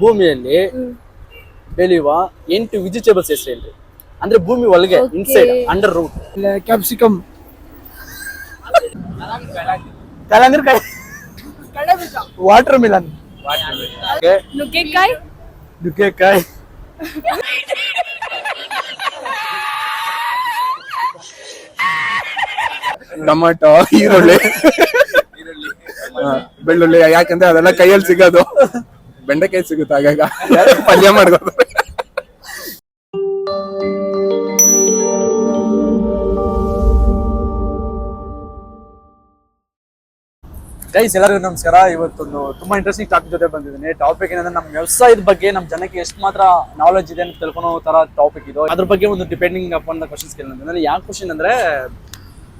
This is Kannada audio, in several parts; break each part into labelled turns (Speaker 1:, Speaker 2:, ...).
Speaker 1: ಭೂಮಿಯಲ್ಲಿ ಬೆಳೆಯುವ 8 ವೆಜಿಟೇಬಲ್ಸ್ ಹೆಸರು ಹೇಳ್ರಿ. ಅಂದ್ರೆ ಭೂಮಿ ಒಳಗೆ ಇನ್ಸೈಡ್ ಅಂಡರ್ ರೂಟ್.
Speaker 2: ಕ್ಯಾಪ್ಸಿಕಮ್,
Speaker 1: ಕಲಂಗಡಿ,
Speaker 2: ವಾಟರ್ ಮಿಲನ್,
Speaker 3: ನುಗ್ಗೆಕಾಯಿ,
Speaker 1: ನುಗ್ಗೆಕಾಯಿ,
Speaker 4: ಟೊಮಾಟೊ, ಈರುಳ್ಳಿ, ಬೆಳ್ಳುಳ್ಳಿ. ಯಾಕಂದ್ರೆ ಅದೆಲ್ಲ ಕೈಯಲ್ಲಿ ಸಿಗೋದು. ಬೆಂಡೆಕಾಯಿ ಸಿಗುತ್ತೆ ಆಗಾಗ, ಪಲ್ಯ ಮಾಡ್ಬೋದು.
Speaker 1: ಗೈಸ್ ಎಲ್ಲರಿಗೂ ನಮಸ್ಕಾರ. ಇವತ್ತೊಂದು ತುಂಬಾ ಇಂಟ್ರೆಸ್ಟಿಂಗ್ ಟಾಪಿಕ್ ಜೊತೆ ಬಂದಿದ್ದೀನಿ. ಟಾಪಿಕ್ ಏನಂದ್ರೆ ನಮ್ಮ ವ್ಯವಸಾಯದ ಬಗ್ಗೆ ನಮ್ಮ ಜನಕ್ಕೆ ಎಷ್ಟು ಮಾತ್ರ ನಾಲೆಜ್ ಇದೆ ಅಂತ ತಿಳ್ಕೊಳೋ ತರ ಟಾಪಿಕ್ ಇದು. ಅದ್ರ ಬಗ್ಗೆ ಒಂದು ಡಿಪೆಂಡಿಂಗ್ ಅಪಾನ್ ದ ಕ್ವಶನ್ಸ್ ಕೇಳಿದ್ರೆ ಯಾವ ಕ್ವಶನ್ ಅಂದ್ರೆ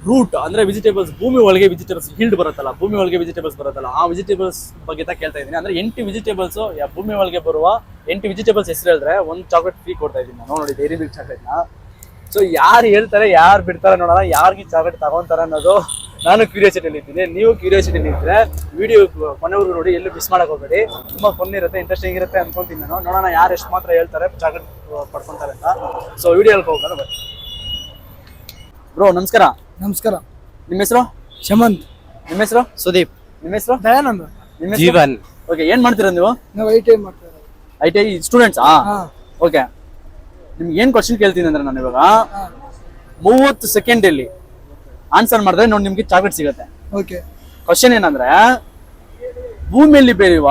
Speaker 1: ರೂಟ್ ಅಂದ್ರೆ ವೆಜಿಟೇಬಲ್ಸ್, ಭೂಮಿ ಒಳಗೆ ವೆಜಿಟೇಬಲ್ಸ್ ಹೀಲ್ಡ್ ಬರುತ್ತಲ್ಲ, ಭೂಮಿ ಒಳಗೆ ವೆಜಿಟೇಬಲ್ಸ್ ಬರುತ್ತಲ್ಲ, ಆ ವೆಜಿಟೇಬಲ್ಸ್ ಬಗ್ಗೆ ಕೇಳ್ತಾ ಇದ್ದೀನಿ. ಅಂದ್ರೆ 8 ವೆಜಿಟೇಬಲ್ಸ್, ಭೂಮಿ ಒಳಗೆ ಬರುವ 8 ವೆಜಿಟೇಬಲ್ಸ್ ಹೆಸರು ಹೇಳಿದ್ರೆ ಒಂದು ಚಾಕ್ಲೇಟ್ ಫ್ರೀ ಕೊಡ್ತಾ ಇದ್ದೀನಿ ನಾನು. ನೋಡಿ, ಡೈರಿ ಮಿಲ್ಕ್ ಚಾಕ್ಲೇಟ್ ನ. ಸೊ ಯಾರು ಹೇಳ್ತಾರೆ, ಯಾರು ಬಿಡ್ತಾರೆ ನೋಡೋಣ, ಯಾರಿಗೆ ಚಾಕ್ಲೇಟ್ ತಗೊಂತಾರೆ ಅನ್ನೋದು ನಾನು ಕ್ಯೂರಿಯಾಸಿಟಿಯಲ್ಲಿ ಇದ್ದೀನಿ. ನೀವು ಕ್ಯೂರಿಯಾಸಿಟಿಯಲ್ಲಿ ಇದ್ರೆ ವಿಡಿಯೋ ಕೊನೆವರೆಗೂ ನೋಡಿ, ಎಲ್ಲೂ ಮಿಸ್ ಮಾಡಕ್ ಹೋಗಬೇಡಿ. ತುಂಬಾ ಫನ್ ಇರುತ್ತೆ, ಇಂಟ್ರೆಸ್ಟಿಂಗ್ ಇರುತ್ತೆ ಅನ್ಕೊಂತೀನಿ ನಾನು. ನೋಡೋಣ ಯಾರು ಎಷ್ಟು ಮಾತ್ರ ಹೇಳ್ತಾರೆ ಚಾಕ್ಲೇಟ್ ಪಡ್ಕೊಂತಾರೆ ಅಂತ. ಸೊ ವಿಡಿಯೋ ಹೋಗೋಣ ಬನ್ನಿ. ಬ್ರೋ ನಮಸ್ಕಾರ.
Speaker 2: ನಮಸ್ಕಾರ.
Speaker 1: ನಿಮ್ಮ ಹೆಸರು?
Speaker 2: ಶಮಂತ್.
Speaker 1: ನಿಮ್ಮ ಹೆಸರು?
Speaker 5: ಸುದೀಪ್.
Speaker 1: ನಿಮ್ಮ ಹೆಸರು?
Speaker 2: ದಯಾನಂದ.
Speaker 1: ನಿಮ್ಮ
Speaker 5: ಜೀವನ್.
Speaker 1: ಓಕೆ, ಏನ್ ಮಾಡ್ತೀರಾ ನೀವು?
Speaker 2: ನಾವು ಐಟಿಐ ಮಾಡ್ತೀವಿ.
Speaker 1: ITI students? ಓಕೆ, ನಿಮ್ಗೆ ಏನ್ ಕ್ವಶನ್ ಕೇಳ್ತೀನಿ ಅಂದ್ರೆ ನಾನು ಇವಾಗ 30 ಸೆಕೆಂಡ್ ಅಲ್ಲಿ ಆನ್ಸರ್ ಮಾಡಿದ್ರೆ ನೋಡಿ ನಿಮ್ಗೆ ಚಾಕ್ಲೇಟ್ ಸಿಗುತ್ತೆ.
Speaker 2: ಓಕೆ.
Speaker 1: ಕ್ವಶನ್ ಏನಂದ್ರೆ ಭೂಮಿಯಲ್ಲಿ ಬೆಳೆಯುವ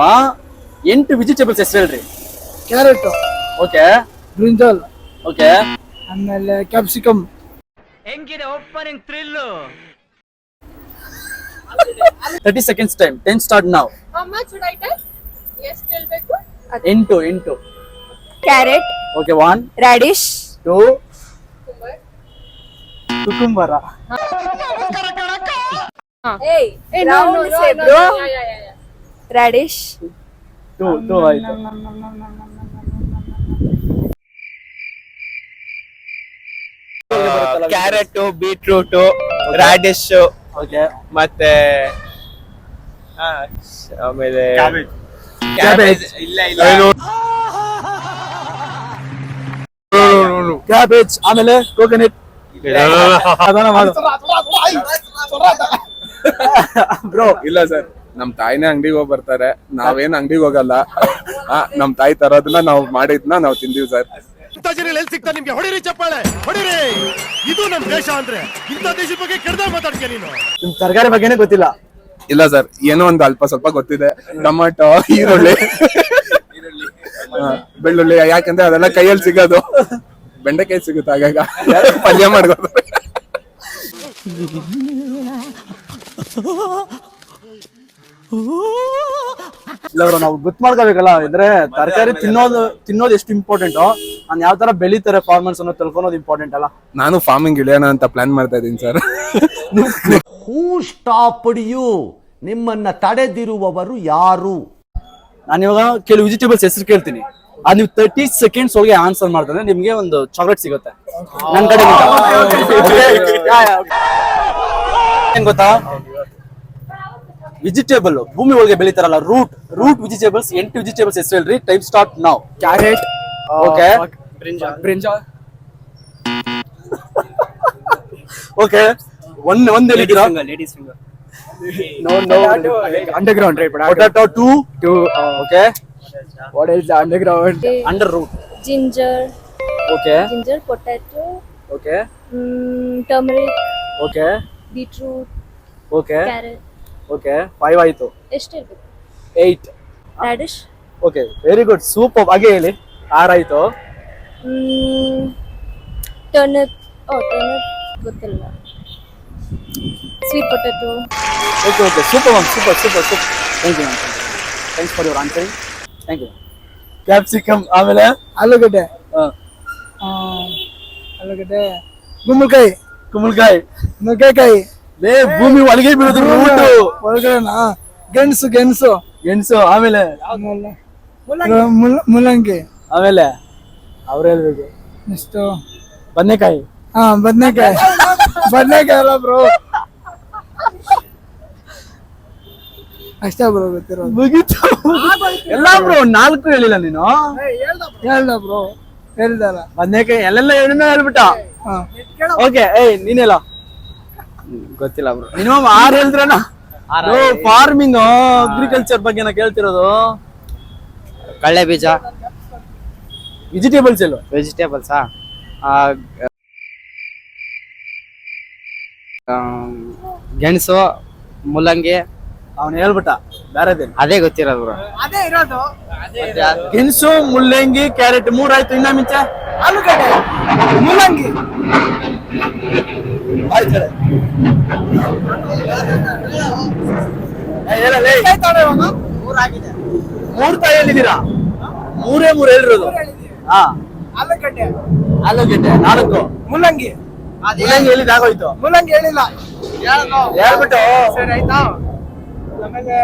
Speaker 1: 8 ವೆಜಿಟೇಬಲ್ಸ್ ಹೆಸರು ಹೇಳ್ರಿ.
Speaker 2: ಕ್ಯಾರೆಟ್,
Speaker 1: ಓಕೆ,
Speaker 2: ಬ್ರಿಂಜಾಲ್,
Speaker 1: ಓಕೆ,
Speaker 2: ಆಮೇಲೆ ಕ್ಯಾಪ್ಸಿಕಮ್.
Speaker 5: ಹೆಂಗಿದೆ opening thrill?
Speaker 1: 30 seconds time. 10 start now.
Speaker 3: How much should I tell? Yes, ಹೇಳ್ಬೇಕು.
Speaker 1: 8.
Speaker 3: Carrot,
Speaker 1: okay, 1,
Speaker 3: radish,
Speaker 1: 2, ಕುಕುಂಬರ.
Speaker 3: Hey, round shape, bro. Radish,
Speaker 1: 2 ಆಯ್ತು.
Speaker 5: ಕ್ಯಾರೆಟ್, ಬೀಟ್ರೂಟ್, ರಾಡಿಶ್,
Speaker 1: ಓಕೆ,
Speaker 5: ಮತ್ತೆ ಆಮೇಲೆ
Speaker 1: ಕ್ಯಾಬೇಜ್.
Speaker 5: ಇಲ್ಲ
Speaker 1: ಕ್ಯಾಬೇಜ್, ಆಮೇಲೆ ಕೋಕೋನಟ್.
Speaker 4: ಬ್ರೋ ಇಲ್ಲ ಸರ್, ನಮ್ ತಾಯಿನೇ ಅಂಗಡಿಗೆ ಹೋಗಿ ಬರ್ತಾರೆ, ನಾವೇನ್ ಅಂಗಡಿಗೆ ಹೋಗಲ್ಲ. ನಮ್ ತಾಯಿ ತರೋದನ್ನ ನಾವು ಮಾಡಿದ್ನ ನಾವು ತಿಂದೀವಿ ಸರ್.
Speaker 6: ಇಂಥ ಜನ ಎಲ್ಲಿ ಸಿಗ್ತಾರೆ ನಿಮ್ಗೆ? ಹೊಡಿರಿ ಚಪ್ಪಾಳೆ, ಹೊಡಿರಿ. ಇದು ನಮ್ ದೇಶ ಅಂದ್ರೆ ಇಂಥ ದೇಶದ ಬಗ್ಗೆ ಕೆಡ್ದಾಗ ಮಾತಾಡ್ತೀಯ ನೀನು.
Speaker 1: ನಿಮ್ ತರಕಾರಿ ಬಗ್ಗೆನೇ ಗೊತ್ತಿಲ್ಲ?
Speaker 4: ಇಲ್ಲ ಸರ್, ಏನೋ ಒಂದು ಅಲ್ಪ ಸ್ವಲ್ಪ ಗೊತ್ತಿದೆ. ಟೊಮಾಟೊ, ಈರುಳ್ಳಿ, ಬೆಳ್ಳುಳ್ಳಿ. ಯಾಕಂದ್ರೆ ಅದೆಲ್ಲ ಕೈಯಲ್ಲಿ ಸಿಗೋದು. ಬೆಂಡೆಕಾಯಿ ಸಿಗುತ್ತೆ ಆಗಾಗ, ಪಲ್ಯ ಮಾಡ್ಬೋದು.
Speaker 1: ಇಲ್ಲ ಬ್ರೋ, ನಾವು ಗೊತ್ತು ಮಾಡ್ಕೋಬೇಕಲ್ಲ. ಅಂದ್ರೆ ತರಕಾರಿ ತಿನ್ನೋದು ಎಷ್ಟು ಇಂಪಾರ್ಟೆಂಟ್, ನಾನು ಯಾವ ತರ ಬೆಳಿತಾರೆ ಫಾರ್ಮರ್ಸ್ ಅನ್ನೋ ತಿಳ್ಕೊಳೋದು ಇಂಪಾರ್ಟೆಂಟ್ ಅಲ್ಲ.
Speaker 4: ನಾನು ಫಾರ್ಮಿಂಗ್ ಇಳಿಯೋಣ ಅಂತ ಪ್ಲಾನ್ ಮಾಡ್ತಾ ಇದ್ದೀನಿ ಸರ್.
Speaker 7: Who stopped you? ನಿಮ್ಮನ್ನ ತಡೆದಿರುವವರು ಯಾರು?
Speaker 1: ನಾನು ಇವಾಗ ಕೆಲವು ವೆಜಿಟೇಬಲ್ಸ್ ಹೆಸರು ಕೇಳ್ತೀನಿ, ಅದು ನೀವು 30 seconds ಒಳಗೆ ಆನ್ಸರ್ ಮಾಡಿದ್ರೆ ನಿಮ್ಗೆ ಒಂದು ಚಾಕ್ಲೇಟ್ ಸಿಗುತ್ತೆ ನನ್ನ ಕಡೆ. ಏನ್ ಗೊತ್ತಾ, ವೆಜಿಟೇಬಲ್ ಭೂಮಿ ಒಳಗೆ ಬೆಳಿತಾರಲ್ಲ, ರೂಟ್ ವೆಜಿಟೇಬಲ್ಸ್ 8 ವೆಜಿಟೇಬಲ್ಸ್ ಹೆಸರು ಹೇಳ್ರಿ. Time start now.
Speaker 2: Carrot,
Speaker 1: okay,
Speaker 2: brinjal,
Speaker 1: okay, ಒಂದ್ ಹೇಳಿದ್ದೀರಾ?
Speaker 2: no, underground, right?
Speaker 1: Potato, 2, okay.
Speaker 2: What is the underground?
Speaker 1: Under root.
Speaker 3: ginger,
Speaker 1: okay,
Speaker 3: potato,
Speaker 1: okay,
Speaker 3: turmeric,
Speaker 1: okay,
Speaker 3: beetroot,
Speaker 1: okay,
Speaker 3: carrot.
Speaker 1: Okay, 5 ಆಯ್ತು.
Speaker 3: ಎಷ್ಟು ಇರ್ಬೇಕು?
Speaker 1: 8.
Speaker 3: Radish,
Speaker 1: okay, very good, super. ಹಾಗೆ ಹೇಳಿ. 6 ಆಯ್ತು.
Speaker 3: turnip, ಗೊತ್ತಿಲ್ಲ. sweet potato.
Speaker 1: Okay, super ma'am, super. Thank you ma'am, thanks for your answering. Thank you. Capsicum, ಆಮೇಲೆ
Speaker 2: ಆಲೂಗಡ್ಡೆ,
Speaker 1: ಕುಂಬಳಕಾಯಿ,
Speaker 2: ನುಗ್ಗೆಕಾಯಿ,
Speaker 1: ಭೂಮಿ ಒಳಗೆ ಬೀಳೋದು ರೂಟು.
Speaker 2: ಒಳಗಡೆನಾ? ಗೆಣಸು,
Speaker 1: ಆಮೇಲೆ
Speaker 2: ಮುಲ್ಲಂಗಿ,
Speaker 1: ಆಮೇಲೆ ಅವ್ರು ಹೇಳ್ಬೇಕು.
Speaker 2: ಎಷ್ಟು?
Speaker 1: ಬದನೆಕಾಯಿ.
Speaker 2: ಬದನೆಕಾಯಿ ಅಲ್ಲ ಬ್ರೋ. ಅಷ್ಟೇ ಬ್ರೋ ಗೊತ್ತಿರೋದು.
Speaker 1: ಮುಗೀತು ಎಲ್ಲ ಬ್ರೋ 4 ಹೇಳಿಲ್ಲ ನೀನು.
Speaker 2: ಹೇಳ್ದ ಬ್ರೋ, ಹೇಳ್ದಲ್ಲ.
Speaker 1: ಬದನೆಕಾಯಿ ಎಲ್ಲೆಲ್ಲ ಏನೇನೋ ಹೇಳ್ಬಿಟ್ಟ.
Speaker 2: ಹಾ.
Speaker 1: ಓಕೆ, ನೀನೆಲ್ಲ
Speaker 5: ಗೊತ್ತಿಲ್ಲ ಬ್ರೋ.
Speaker 1: ಮಿನಿಮಮ್ 6 ಹೇಳಿದ್ರಣ. ಫಾರ್ಮಿಂಗ್ ಅಗ್ರಿಕಲ್ಚರ್ ಬಗ್ಗೆ ನಾ ಕೇಳ್ತಿರೋದು.
Speaker 5: ಕಳ್ಳೆ ಬೀಜ,
Speaker 1: ವೆಜಿಟೇಬಲ್ಸ್ ಎಲ್ಲ
Speaker 5: ವೆಜಿಟೇಬಲ್ಸಾ, ಗೆಣಸು, ಮುಲ್ಲಂಗಿ,
Speaker 1: ಅವನು ಹೇಳ್ಬಿಟ್ಟ ಬೇರೆದೇನು.
Speaker 5: ಅದೇ ಗೊತ್ತಿರೋದು ಬ್ರೋ.
Speaker 1: ಗೆಣಸು, ಮುಲ್ಲಂಗಿ, ಕ್ಯಾರೆಟ್ 3 ಆಯ್ತು. ಇನ್ನ ಮಿಂಚ
Speaker 2: ಆಲೂಗಡ್ಡೆ, ಮುಲ್ಲಂಗಿ,
Speaker 1: ಆಯ್ತು. ಮೂರ್ ತಾಯಿ ಹೇಳಿದೀರಾ? 3 ಹೇಳಿರೋದು. ಹಾ,
Speaker 2: ಆಲೂಗಡ್ಡೆ,
Speaker 1: ಆಲೂಗೆಡ್ಡೆ 4.
Speaker 2: ಮುಲ್ಲಂಗಿ,
Speaker 1: ಮುಲ್ಲಂಗಿ ಹೇಳಿದ ಆಗೋಯ್ತು.
Speaker 2: ಮುಲ್ಲಂಗಿ ಹೇಳಿಲ್ಲ.
Speaker 1: ಹೇಳ್ಬಿಟ್ಟು
Speaker 2: ಸರಿ ಆಯ್ತಾ. ಆಮೇಲೆ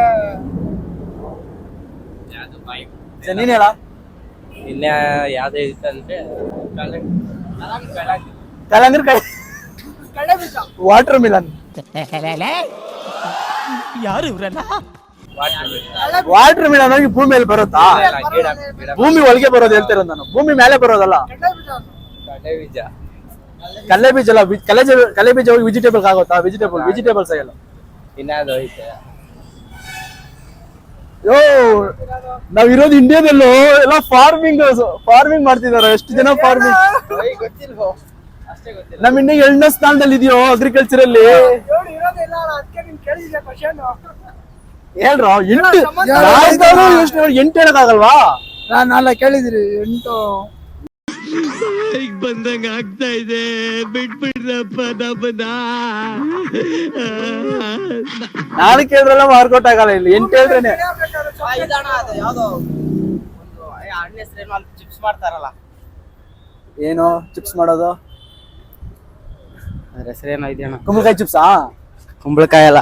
Speaker 1: ಸರಿ, ನೀನ್ ಹೇಳ.
Speaker 5: ಇನ್ನ ಯಾವ್ದು ಇತ್ತಂದ್ರೆ
Speaker 1: ಕಲಂಗ್ರಿ ಕಾಯಿ,
Speaker 2: ಕಡಲೆ ಬೀಜ,
Speaker 1: ವಾಟರ್ ಮಿಲನ್. ವಾಟರ್ ಮಿಲನ್ ಆಗಿ ಭೂಮಿ ಮೇಲೆ ಬರುತ್ತಾ? ಭೂಮಿ ಒಳಗೆ ಬರೋದು ಹೇಳ್ತಿರೋದು ನಾನು, ಭೂಮಿ ಮೇಲೆ ಬರೋದಲ್ಲ.
Speaker 2: ಕಡಲೆ ಬೀಜ,
Speaker 5: ಕಡ್ಲೆ ಬೀಜ,
Speaker 1: ಕಲ್ಲೆ ಬೀಜ ಅಲ್ಲ, ಕಲೆ ಬೀಜ ಹೋಗಿ ವೆಜಿಟೇಬಲ್ ಆಗುತ್ತಾ? ವೆಜಿಟೇಬಲ್ಸ್ ಆಗಲ್ಲ.
Speaker 5: ಇನ್ನಾದು ಐತೆ.
Speaker 1: ಯೋ, ನಾವಿರೋದು ಇಂಡಿಯಾದಲ್ಲೂ ಎಲ್ಲ ಫಾರ್ಮಿಂಗ್ ಮಾಡ್ತಿದಾರೆ. ಎಷ್ಟು ಜನ ಫಾರ್ಮಿಂಗ್. ನಮ್ ಇಂಡಿಯಾ 2ನೇ ಸ್ಥಾನದಲ್ಲಿ ಇದೆಯೋ ಅಗ್ರಿಕಲ್ಚರ್ ಅಲ್ಲಿ.
Speaker 2: ಇರೋದಿಲ್ಲ, ಅದಕ್ಕೆ ನೀನ್ ಕೇಳಿದ್ದೆ ಕ್ವಶನ್.
Speaker 1: ಹೇಳ್ರೋ 8 ಹೇಳಕ್ಕಾಗಲ್ವಾ?
Speaker 2: ನಾನ್ ಕೇಳಿದ್ರಿ 8.
Speaker 6: ಬಂದಂಗ ಆಗ್ತಾ ಇದೆ, ಬಿಟ್ಬಿಡ್ರಪ್ಪ ನಮ್ಮನ್ನ.
Speaker 1: ನಾನು ಕೇಳಿದ್ರಲ್ಲ ಮಾರ್ಕೌಟ್ ಆಗಲ್ಲ. ಇಲ್ಲಿ 8 ಹೇಳ್ರೇನೆ.
Speaker 5: ಚಿಪ್ಸ್ ಮಾಡ್ತಾರಲ್ಲ,
Speaker 1: ಏನು ಚಿಪ್ಸ್ ಮಾಡೋದು?
Speaker 5: ಅದ್ರ ಹೆಸರೇನೋ ಇದೆಯಣ್ಣ.
Speaker 1: ಕುಂಬಳಕಾಯಿ ಚಿಪ್ಸಾ?
Speaker 5: ಕುಂಬಳಕಾಯಿ ಅಲ್ಲ,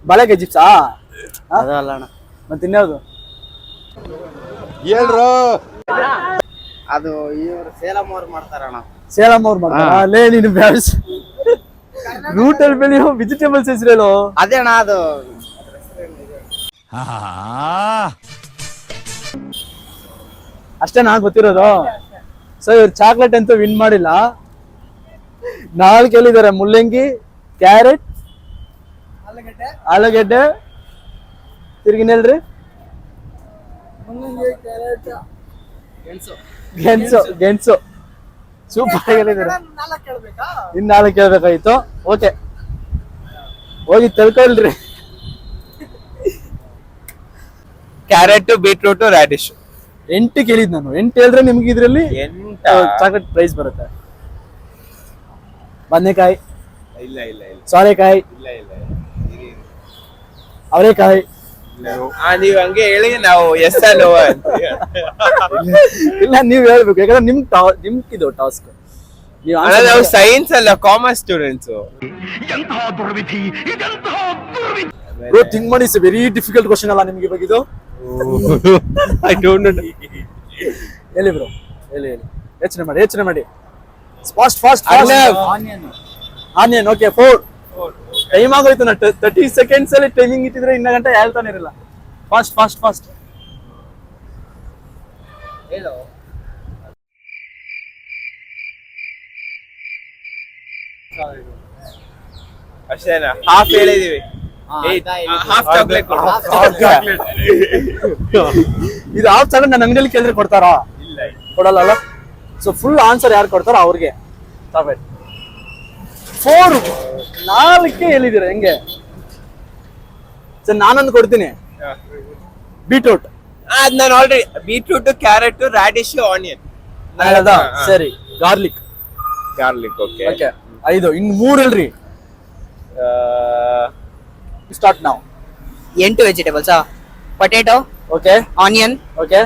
Speaker 1: ಬಾಳೆಕಾಯಿ ಚಿಪ್ಸಾ?
Speaker 5: ಅದು ಅಲ್ಲ ಅಣ್ಣ.
Speaker 1: ಮತ್ತೆ ಇನ್ಯಾವುದು?
Speaker 5: ಅದು ಇವ್ರು ಸೇಲಂ ಅವ್ರು ಮಾಡ್ತಾರಣ್ಣ.
Speaker 1: ಸೇಲಂ ಅವ್ರು ಮಾಡ್ತಾರಾ? ಲೇ ನೀನು ಬ್ಯಾಸ್ ರೂಟ್ ಅಲ್ಲಿ ಬೆಳೆಯೋ ವೆಜಿಟೇಬಲ್ಸ್ ಹೆಸರು ಹೇಳು.
Speaker 5: ಅದೇ ಅಣ್ಣ, ಅದು
Speaker 1: ಅಷ್ಟೇ ನಾ ಗೊತ್ತಿರೋದು. ಸೊ ಇವ್ರು ಚಾಕ್ಲೇಟ್ ಅಂತೂ ವಿನ್ ಮಾಡಿಲ್ಲ. 4 ಕೇಳಿದಾರೆ. ಮುಲ್ಲಂಗಿ, ಕ್ಯಾರೆಟ್, ಆಲೂಗೆಡ್ಡೆ, ತಿರ್ಗಿ ಹೇಳ್ರಿ.
Speaker 2: ಮುಲ್ಲಂಗಿ, ಕ್ಯಾರೆಟ್,
Speaker 1: ಗೆಣಸು ಸೂಪರ್ ಹೇಳಿದಾರೆ.
Speaker 2: 4 ಕೇಳ್ಬೇಕಾ?
Speaker 1: ಇನ್ 4 ಕೇಳ್ಬೇಕಾಯ್ತು. ಓಕೆ, ಹೋಗಿ ತಿಳ್ಕೊಳ್ರಿ.
Speaker 5: Carrot, beetroot, radish.
Speaker 1: 8 ಕೇಳಿದ್ ನಾನು. 8 ಹೇಳಿದ್ರೆ ನಿಮ್ಗೆ ಇದ್ರಲ್ಲಿ ಚಾಕ್ಲೇಟ್ ಪ್ರೈಸ್ ಬರುತ್ತೆ. ಬದನೆಕಾಯಿ,
Speaker 5: ಇಲ್ಲ ಇಲ್ಲ ಇಲ್ಲ
Speaker 1: ಸೋರೆಕಾಯಿ,
Speaker 5: ಇಲ್ಲ ಇಲ್ಲ
Speaker 1: ಅವರೆಕಾಯಿ.
Speaker 5: ನೀವ್ ಹಂಗೆ ಹೇಳಿ ನಾವು ಎಸ್ ಅಲ್ಲೋ ಅಂತ.
Speaker 1: ಇಲ್ಲ, ನೀವ್ ಹೇಳ್ಬೇಕು, ಯಾಕಂದ್ರೆ ನಿಮ್ಗಿದು ಟಾಸ್ಕ್.
Speaker 5: ನಾವು ಸೈನ್ಸ್ ಅಲ್ಲ, ಕಾಮರ್ಸ್ ಸ್ಟೂಡೆಂಟ್ಸ್.
Speaker 1: ಥಿಂಕ್ ಮಾಡಿ, ಇಟ್ಸ್ ವೆರಿ ಡಿಫಿಕಲ್ಟ್ ಕ್ವಶನ್ ಅಲ್ಲ ನಿಮ್ಗೆ ಬಗ್ಗಿದು.
Speaker 5: I don't know.
Speaker 1: ಹೇಳಿ ಬ್ರೋ, ಹೇಳಿ. ಯೋಚನೆ ಮಾಡಿ. ಫಾಸ್ಟ್. ಆನಿಯನ್. ಓಕೆ, 4. ಟೈಮ್ ಆಗೋಯ್ತು. ನಾ 30 seconds ಅಲ್ಲಿ ಟೈಮಿಂಗ್ ಇಟ್ಟಿದ್ರೆ ಇನ್ನ ಗಂಟೆ ಹೇಳ್ತಾನೆ ಇರಲ್ಲ. ಫಾಸ್ಟ್.
Speaker 5: ಅಷ್ಟೇನಾ? ಹಾಫ್ ಹೇಳಿದೀವಿ. Half chocolate.
Speaker 1: ಇದು ಹಾಫ್ ಚಾಕ್ಲೇಟ್ ನನ್ನ ಅಂಗಡಿಯಲ್ಲಿ ಕೇಳಿದ್ರೆ ಕೊಡ್ತಾರಾ? ಕೊಡಲ್ಲ. ಸೊ ಫುಲ್ ಆನ್ಸರ್ ಯಾರು ಕೊಡ್ತಾರೋ ಅವ್ರಿಗೆ ಚಾಕ್ಲೇಟ್. 4 ಹೇಳಿದೀರ ಹೆಂಗೆ? ಸರ್ ನಾನೊಂದು ಕೊಡ್ತೀನಿ. ಬೀಟ್ರೂಟ್.
Speaker 5: ಅದ್ ನಾನು already beetroot, carrot, radish, onion.
Speaker 1: ಸರಿ. ಗಾರ್ಲಿಕ್.
Speaker 5: ಓಕೆ.
Speaker 1: 5. ಇನ್ 3 ಹೇಳ್ರಿ. ಸ್ಟಾರ್ಟ್ ನಾವು.
Speaker 8: 8 ವೆಜಿಟೇಬಲ್ಸಾ? Potato,
Speaker 1: okay,
Speaker 8: onion,
Speaker 1: okay,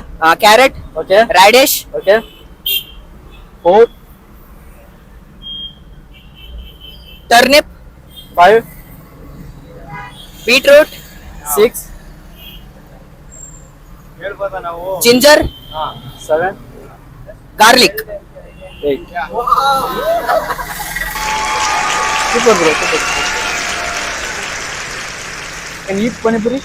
Speaker 8: carrot,
Speaker 1: okay,
Speaker 8: radish,
Speaker 1: okay. 4,
Speaker 8: turnip,
Speaker 1: 5,
Speaker 8: beetroot,
Speaker 1: 6,
Speaker 8: ginger,
Speaker 1: 7,
Speaker 8: garlic.
Speaker 1: 8. Super bro. Can you eat panipuri?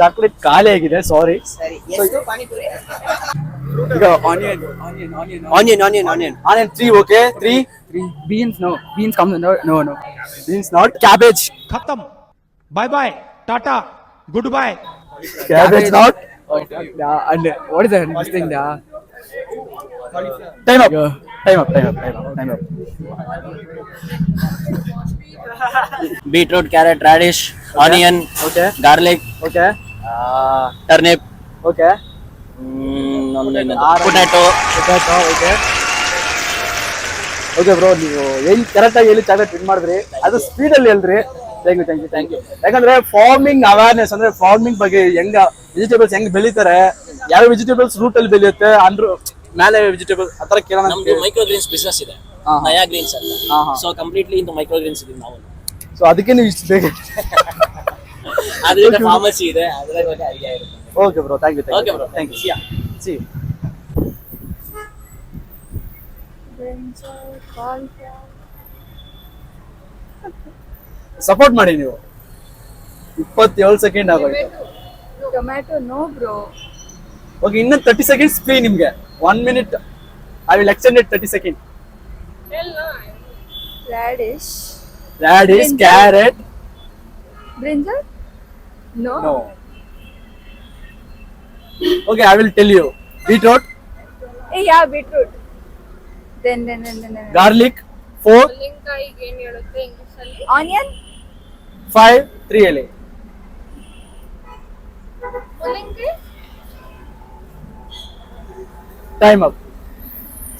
Speaker 1: Chocolate ಖಾಲಿ ಆಗಿದೆ, ಸಾರಿ.
Speaker 8: ಸರಿ ಎಷ್ಟು ಪಾನಿಪುರಿ?
Speaker 1: ಈಗ onion onion onion
Speaker 8: onion onion onion
Speaker 1: onion 3, okay? 3
Speaker 2: beans no beans comes no
Speaker 1: beans, not cabbage.
Speaker 6: खत्म, bye bye, tata, good bye.
Speaker 1: Cabbage not.
Speaker 2: and what is that this thing
Speaker 1: Time up. Time up.
Speaker 8: beetroot, carrot, radish, onion,
Speaker 1: Okay.
Speaker 8: garlic,
Speaker 1: Okay.
Speaker 8: turnip,
Speaker 1: Okay.
Speaker 8: potato.
Speaker 1: Okay. Okay bro, ನೀವು ಹೇಳಿ ಕರೆಕ್ಟ್ ಆಗಿ ಹೇಳಿ ಚಾಕ್ಲೇಟ್ ವಿನ್ ಮಾಡಿದ್ರಿ. ಅದು ಸ್ಪೀಡ್ ಅಲ್ಲಿ ಹೇಳ್ರಿ. Thank you. ಯಾಕಂದ್ರೆ ಫಾರ್ಮಿಂಗ್ ಅವೇರ್ನೆಸ್ ಅಂದ್ರೆ ಫಾರ್ಮಿಂಗ್ ಬಗ್ಗೆ ಹೆಂಗ ವೆಜಿಟೇಬಲ್ಸ್ ಹೆಂಗ್ ಬೆಳಿತಾರೆ, ಯಾವ ವೆಜಿಟೇಬಲ್ಸ್ ರೂಟ್ ಅಲ್ಲಿ ಬೆಳೆಯುತ್ತೆ ಅಂದ್ರು ಮೇಲೆ ವೆಜಿಟೇಬಲ್ಸ್ ಆತರ ಕೇಳೋಣ.
Speaker 9: ನಮ್ದು ಮೈಕ್ರೋ ಗ್ರೀನ್ಸ್ ಬಿಸ್ನೆಸ್ ಇದೆ, ನಯಾ ಗ್ರೀನ್ಸ್ ಅಂತ. So completely into micro greens ಇದೀವಿ ನಾವು.
Speaker 1: ಸೊ ಅದಕ್ಕೆ ನೀವು ಇಷ್ಟು ಬೇಗ.
Speaker 9: ಅದರಿಂದ ಫಾರ್ಮಸಿ ಇದೆ, ಅದರ ಬಗ್ಗೆ ಐಡಿಯಾ ಇರುತ್ತೆ.
Speaker 1: Okay bro, thank you.
Speaker 9: Okay bro.
Speaker 1: Thank you. ಸಿ ಸಪೋರ್ಟ್ ಮಾಡಿ ನೀವು. 27 ಸೆಕೆಂಡ್ ಆಗೋಯ್ತು.
Speaker 3: Tomato no bro.
Speaker 1: ಓಕೆ, ಇನ್ನು 30 ಸೆಕೆಂಡ್ಸ್ ಫ್ರೀ ನಿಮ್ಗೆ. 1 minute. I will extend it 30 second.
Speaker 3: Radish.
Speaker 1: Radish, carrot.
Speaker 3: Brinjal? No.
Speaker 1: No. Okay, I will tell you. Beetroot,
Speaker 3: Yeah, beetroot. Then.
Speaker 1: garlic, 4,
Speaker 3: Onion?
Speaker 1: 5, 3 LA. Time up.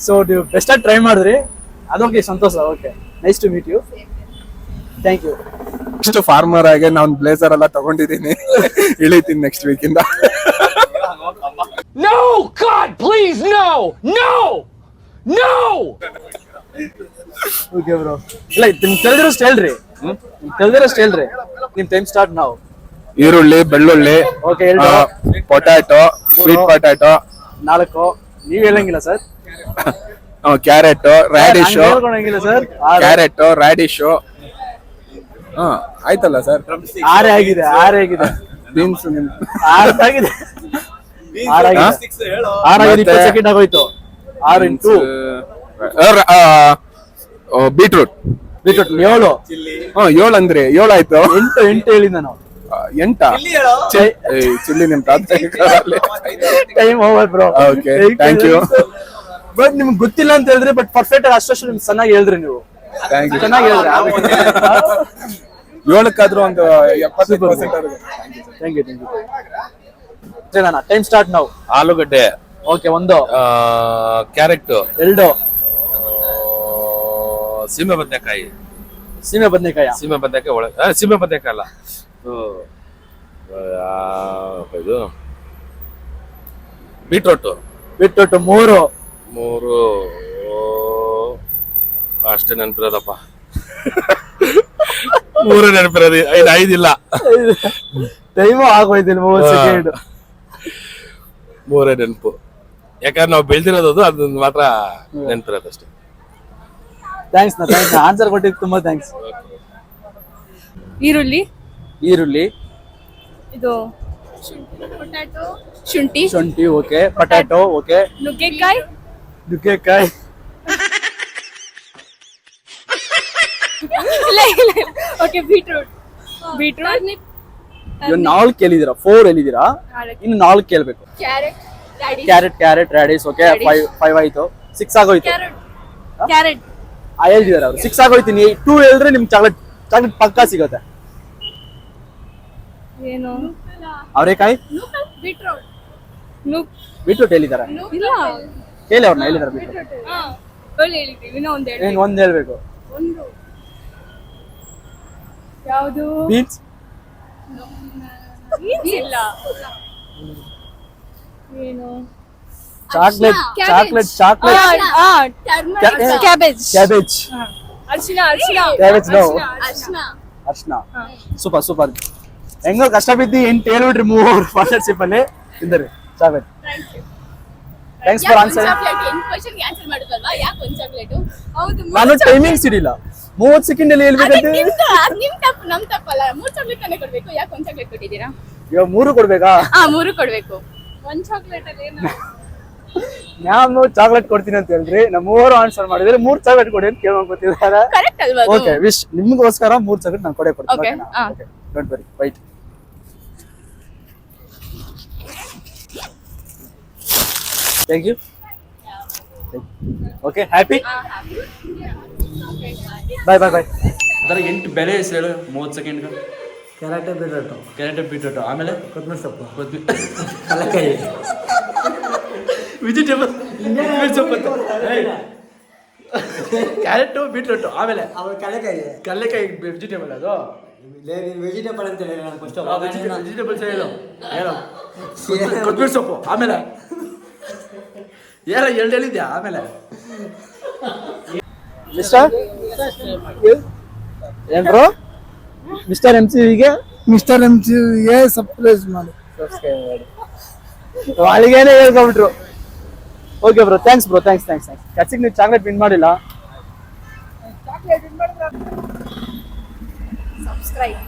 Speaker 1: So ನೀವು ಬೆಸ್ಟ್ ಆಗಿ ಟ್ರೈ ಮಾಡಿದ್ರಿ. ಅದಕ್ಕೆ ಸಂತೋಷ. Okay, nice to meet you. Thank you.
Speaker 4: Next farmer ಆಗಿ ನಾನು ಬ್ಲೇಸರ್ ಎಲ್ಲ ತಗೊಂಡಿದ್ದೀನಿ. ಇಳಿತೀನಿ ನೆಕ್ಸ್ಟ್ ವೀಕಿಂದ.
Speaker 6: No, God, please, no.
Speaker 1: Okay bro. ಇಲ್ಲ, ನಿಮ್ಗೆ ತಿಳಿದಿರೋಷ್ಟು ಹೇಳ್ರಿ. ನಿಮ್ ಟೈಮ್ ಸ್ಟಾರ್ಟ್ ನಾವು.
Speaker 4: ಈರುಳ್ಳಿ, ಬೆಳ್ಳುಳ್ಳಿ,
Speaker 1: ಓಕೆ, ಹೇಳ್ರಿ.
Speaker 4: Potato, sweet potato,
Speaker 1: 4. ನೀವ್ ಹೇಳಂಗಿಲ್ಲ ಸರ್.
Speaker 4: ಕ್ಯಾರೆಟ್, ರ್ಯಾಡಿಶ್,
Speaker 1: ಹೇಳ್ಕೊಳಂಗಿಲ್ಲ ಸರ್.
Speaker 4: Carrot, radish. ಆಯ್ತಲ್ಲ ಸರ್.
Speaker 1: 6 ಆಗಿದೆ.
Speaker 4: ಬೀನ್ಸ್
Speaker 1: 6 ಆಗಿದೆ. 20 ಸೆಕೆಂಡ್ ಆಗೋಯ್ತು. 6 into
Speaker 4: ಬೀಟ್ರೂಟ್
Speaker 1: 7.
Speaker 4: 7 ಅಂದ್ರೆ 7 ಆಯ್ತು.
Speaker 1: 8 ಹೇಳಿದ ನಾನು.
Speaker 4: 8 ಚಿಲ್ಲಿ ನಿಮ್ ತಾತ.
Speaker 1: Time over bro.
Speaker 4: Okay, thank you.
Speaker 1: But ನಿಮ್ಗೆ ಗೊತ್ತಿಲ್ಲ ಅಂತ ಹೇಳಿದ್ರಿ, ಬಟ್ ಪರ್ಫೆಕ್ಟ್ ಆಗಿ ಅಷ್ಟು ನಿಮ್ಗೆ ಚೆನ್ನಾಗಿ ಹೇಳಿದ್ರಿ ನೀವು.
Speaker 4: Thank you.
Speaker 1: ಚೆನ್ನಾಗಿ ಹೇಳಿದ್ರಿ.
Speaker 4: 7ಕ್ಕಾದ್ರೂ ಒಂದು 70%.
Speaker 1: Thank you. ಟೈಮ್ ಸ್ಟಾರ್ಟ್ ನಾವು.
Speaker 10: ಆಲೂಗಡ್ಡೆ,
Speaker 1: ಓಕೆ, 1,
Speaker 10: ಕ್ಯಾರೆಟ್,
Speaker 1: 2,
Speaker 10: ಸೀಮೆ ಬದನೆಕಾಯಿ.
Speaker 1: ಸೀಮೆ ಬದನೆಕಾಯಿ
Speaker 10: ಸೀಮೆ ಬದನೆಕಾಯಿ ಅಲ್ಲ, ಇದು ಬೀಟ್ರೋಟ್.
Speaker 1: 3.
Speaker 10: ಅಷ್ಟೇ ನೆನಪಿರೋದಪ್ಪ. 3 ನೆನಪಿರೋದು, 5 ಇಲ್ಲ.
Speaker 1: ಟೈಮು ಆಗೋಯ್ತಿಲ್ಲ. 30 ಸೆಕೆಂಡ್.
Speaker 10: 3 ನೆನಪು, ಯಾಕಂದ್ರೆ ನಾವು ಬೆಳ್ದಿರೋದು ಅದನ್ನ ಮಾತ್ರ ನೆನಪಿರೋದು ಅಷ್ಟೇ.
Speaker 1: ಥ್ಯಾಂಕ್ಸ್. ಆನ್ಸರ್ ಕೊಟ್ಟಿದ್ದು ತುಂಬಾ ಥ್ಯಾಂಕ್ಸ್.
Speaker 3: ಈರುಳ್ಳಿ, ಇದು ಶುಂಠಿ,
Speaker 1: ಓಕೆ. Potato, okay.
Speaker 3: ನುಗ್ಗೆಕಾಯಿ, ಓಕೆ. ಬೀಟ್ರೂಟ್,
Speaker 1: ಇವ್ 4 ಕೇಳಿದಿರಾ, 4 ಹೇಳಿದಿರಾ, ಇನ್ನು 4 ಕೇಳ್ಬೇಕು. Carrot, radish, okay. 5 ಆಯ್ತು. 6 ಆಗೋಯ್ತು.
Speaker 3: ಕ್ಯಾರೆಟ್
Speaker 1: ಹೇಳ್ತಿದಾರೆ ಅವ್ರು. 6 ಆಗೋಯ್ತೀನಿ. 2 ಹೇಳಿದ್ರೆ ನಿಮ್ಗೆ ಚಾಕ್ಲೇಟ್ ಪಕ್ಕಾ ಸಿಗುತ್ತೆ.
Speaker 3: ಏನು?
Speaker 1: ಅವರೇಕಾಯಿ, ಬೀಟ್ರೂಟ್ ಹೇಳಿದಾರೆ. ಕೇಳಿ ಅವ್ರನ್ನ, ಹೇಳಿದಾರೆ ಬೀಟ್ರೂಟ್. ಒಂದ್ ಹೇಳ್ಬೇಕು.
Speaker 3: ಯಾವುದು?
Speaker 1: ಬೀನ್ಸ್
Speaker 3: ಇಲ್ಲ. ಏನು?
Speaker 1: ಚಾಕ್ಲೇಟ್.
Speaker 3: ಕ್ಯಾಬೇಜ್.
Speaker 1: Cabbage no. ಅರ್ಶನ. ಸೂಪರ್. ಹೆಂಗೋ ಕಷ್ಟ ಬಿದ್ದು 8 ಹೇಳ್ಬಿಟ್ರಿ 3 ಪಾರ್ಟ್ನರ್ಶಿಪ್ ಅಲ್ಲಿ. ತಿಂದ್ರಿ ಚಾಕ್ಲೇಟ್. Thanks for answer. ನಾನು ಟೈಮಿಂಗ್ಸ್ ಇರಲಿಲ್ಲ. 30 ಸೆಕೆಂಡ್ ಅಲ್ಲಿ ಹೇಳ್ಬೇಕಂತ. ಇವಾಗ 3 ಕೊಡ್ಬೇಕಾ?
Speaker 3: 3 ಕೊಡ್ಬೇಕು. 1 ಚಾಕ್ಲೇಟ್ ಅಲ್ಲಿ ಏನು?
Speaker 1: ನಾನು ಚಾಕ್ಲೇಟ್ ಕೊಡ್ತೀನಿ ಅಂತ ಹೇಳ್ರಿ, ನಮ್ಮ 3 ಆನ್ಸರ್ ಮಾಡಿದ್ರೆ 3 ಚಾಕ್ಲೇಟ್ ಕೊಡಿ ಅಂತ ಕೇಳ್ಕೊಂತಿದ್ದಾರೆ.
Speaker 3: ಕರೆಕ್ಟ್ ಅಲ್ವಾ ಅದು?
Speaker 1: ಓಕೆ, ವಿಶ್ ನಿಮ್ಗೋಸ್ಕರ 3 ಚಾಕ್ಲೇಟ್ ನಾನು ಕೊಡೇ ಕೊಡ್ತೀನಿ.
Speaker 3: Okay,
Speaker 1: ಓಕೆನಾ? Okay, don't worry, wait. Thank you. Okay, happy. Bye bye bye. ಅದರ 8 ಬೆಲೆ ಹೆಸರು ಹೇಳು 30 ಸೆಕೆಂಡ್. ಕ್ಯಾರೆಟ್ ಬೀಟ್ರೂಟ್ ಆಮೇಲೆ ಕೊತ್ತಂಬರಿ ಸೊಪ್ಪು, ಕಡಲೆಕಾಯಿ, ವೆಜಿಟೇಬಲ್ ಸೊಪ್ಪು, ಕ್ಯಾರೆಟ್ ಬೀಟ್ರೂಟ್ ಆಮೇಲೆ ಕಡಲೆಕಾಯಿ ವೆಜಿಟೇಬಲ್. ಅದು
Speaker 2: ವೆಜಿಟೇಬಲ್ ಅಂತ ಹೇಳಿ
Speaker 1: ವೆಜಿಟೇಬಲ್ಸ್ ಹೇಳು. ಕೊತ್ತಂಬರಿ ಸೊಪ್ಪು ಆಮೇಲೆ ಏನ 2 ಹೇಳಿದ್ಯಾ? ಆಮೇಲೆ ಮಿಸ್ಟರ್ ಏನ್ ಬ್ರೋ? ಮಿಸ್ಟರ್ MCಗೆ
Speaker 2: ಸರ್ಪ್ರೈಸ್ ಮಾಡಿ
Speaker 1: ಅಲ್ಲಿಗೇನೆ ಹೇಳ್ಕೊಂಡ್ಬಿಟ್ರು. Okay bro, thanks bro, thanks. ಕಚ್ಚಿಗೆ ನೀವು ಚಾಕ್ಲೇಟ್ ವಿನ್ ಮಾಡಿಲ್ಲ.
Speaker 3: ಸಬ್ಸ್ಕ್ರೈಬ್